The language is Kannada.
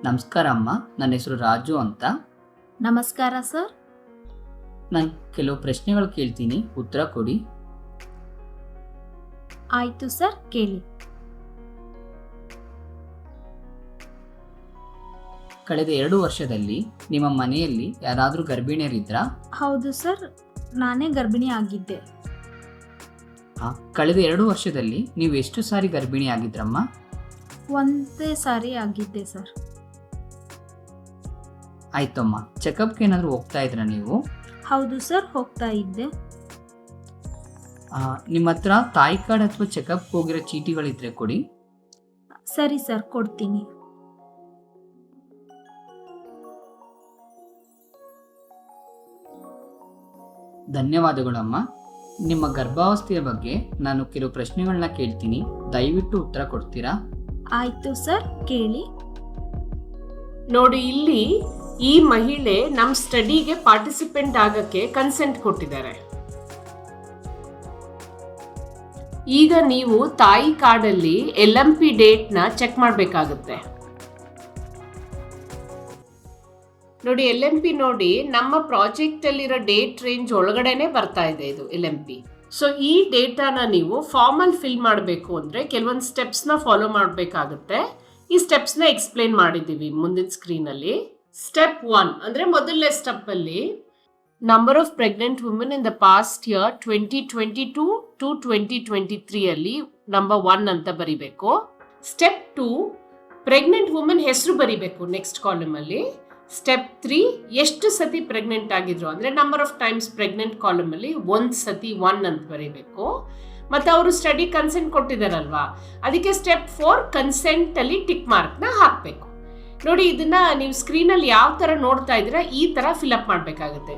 ನಮಸ್ಕಾರ ಅಮ್ಮ, ನನ್ನ ಹೆಸರು ರಾಜು ಅಂತ. ನಮಸ್ಕಾರ ಸರ್. ನಾನು ಕೆಲವು ಪ್ರಶ್ನೆಗಳು ಕೇಳ್ತೀನಿ, ಉತ್ತರ ಕೊಡಿ. ಆಯ್ತು ಸರ್, ಕೇಳಿ. ಕಳೆದ 2 ವರ್ಷದಲ್ಲಿ ನಿಮ್ಮ ಮನೆಯಲ್ಲಿ ಯಾರಾದರೂ ಗರ್ಭಿಣಿಯರಿದ್ರಾ? ಹೌದು ಸರ್, ನಾನೇ ಗರ್ಭಿಣಿ ಆಗಿದ್ದೆ. ಕಳೆದ 2 ವರ್ಷದಲ್ಲಿ ನೀವು ಎಷ್ಟು ಸಾರಿ ಗರ್ಭಿಣಿ ಆಗಿದ್ರಮ್ಮ? ಒಂದೇ ಸಾರಿ ಆಗಿದ್ದೆ ಸರ್. ಆಯ್ತಮ್ಮ. ಚೆಕಪ್ಗೆ ಏನಾದರೂ ಹೋಗ್ತಾ ಇದ್ರಾ ನೀವು? ಹೌದು ಸರ್, ಹೋಗ್ತಾ ಇದ್ದೆ. ನಿಮ್ಮ ಹತ್ರ ತಾಯಿ ಕಾರ್ಡ್ ಅಥವಾ ಚೆಕಪ್ ಹೋಗಿರೋ ಚೀಟಿಗಳಿದ್ರೆ ಕೊಡಿ. ಸರಿ ಸರ್, ಕೊಡ್ತೀನಿ. ಧನ್ಯವಾದಗಳಮ್ಮ. ನಿಮ್ಮ ಗರ್ಭಾವಸ್ಥೆಯ ಬಗ್ಗೆ ನಾನು ಕೆಲವು ಪ್ರಶ್ನೆಗಳನ್ನ ಕೇಳ್ತೀನಿ, ದಯವಿಟ್ಟು ಉತ್ತರ ಕೊಡ್ತೀರಾ? ಆಯ್ತು ಸರ್, ಕೇಳಿ. ನೋಡಿ, ಇಲ್ಲಿ ಈ ಮಹಿಳೆ ನಮ್ಮ ಸ್ಟಡಿಗೆ ಪಾರ್ಟಿಸಿಪೆಂಟ್ ಆಗಕ್ಕೆ ಕನ್ಸೆಂಟ್ ಕೊಟ್ಟಿದ್ದಾರೆ. ಈಗ ನೀವು ತಾಯಿ ಕಾರ್ಡಲ್ಲಿ LMP ಡೇಟ್ನ ಚೆಕ್ ಮಾಡಬೇಕಾಗುತ್ತೆ. ನೋಡಿ, LMP ನೋಡಿ ನಮ್ಮ ಪ್ರಾಜೆಕ್ಟ್ ಅಲ್ಲಿರೋ ಡೇಟ್ ರೇಂಜ್ ಒಳಗಡೆನೆ ಬರ್ತಾ ಇದೆ ಇದು LMP. ಸೊ ಈ ಡೇಟಾನ ನೀವು ಫಾರ್ಮಲ್ ಫಿಲ್ ಮಾಡಬೇಕು ಅಂದ್ರೆ ಕೆಲವೊಂದು ಸ್ಟೆಪ್ಸ್ನ ಫಾಲೋ ಮಾಡಬೇಕಾಗುತ್ತೆ. ಈ ಸ್ಟೆಪ್ಸ್ನ ಎಕ್ಸ್ಪ್ಲೇನ್ ಮಾಡಿದ್ದೀವಿ ಮುಂದಿನ ಸ್ಕ್ರೀನಲ್ಲಿ. ಸ್ಟೆಪ್ 1 ಅಂದ್ರೆ ಮೊದಲನೇ ಸ್ಟೆಪ್ ಅಲ್ಲಿ number of pregnant women in the past year 2022 to 2023 ಅಲ್ಲಿ ನಂಬರ್ 1 ಅಂತ ಬರಿಬೇಕು. ಸ್ಟೆಪ್ 2 ಪ್ರೆಗ್ನೆಂಟ್ ವುಮೆನ್ ಹೆಸರು ಬರಿಬೇಕು ನೆಕ್ಸ್ಟ್ ಕಾಲಮ್ ಅಲ್ಲಿ. ಸ್ಟೆಪ್ 3 ಎಷ್ಟು ಸತಿ ಪ್ರೆಗ್ನೆಂಟ್ ಆಗಿದ್ರು ಅಂದ್ರೆ number of times pregnant column ಅಲ್ಲಿ 1 ಸತಿ 1 ಅಂತ ಬರೀಬೇಕು. ಮತ್ತೆ ಅವರು ಸ್ಟಡಿ ಕನ್ಸೆಂಟ್ ಕೊಟ್ಟಿದಾರಲ್ವಾ, ಅದಕ್ಕೆ ಸ್ಟೆಪ್ 4 ಕನ್ಸೆಂಟ್ ಅಲ್ಲಿ ಟಿಕ್ ಮಾರ್ಕ್ ನ ಹಾಕ್ಬೇಕು. ನೋಡಿ, ಇದನ್ನ ನೀವು ಸ್ಕ್ರೀನ್ ಅಲ್ಲಿ ಯಾವ ತರ ನೋಡ್ತಾ ಇದ್ದೀರಾ ಈ ತರ ಫಿಲ್ ಅಪ್ ಮಾಡ್ಬೇಕಾಗುತ್ತೆ.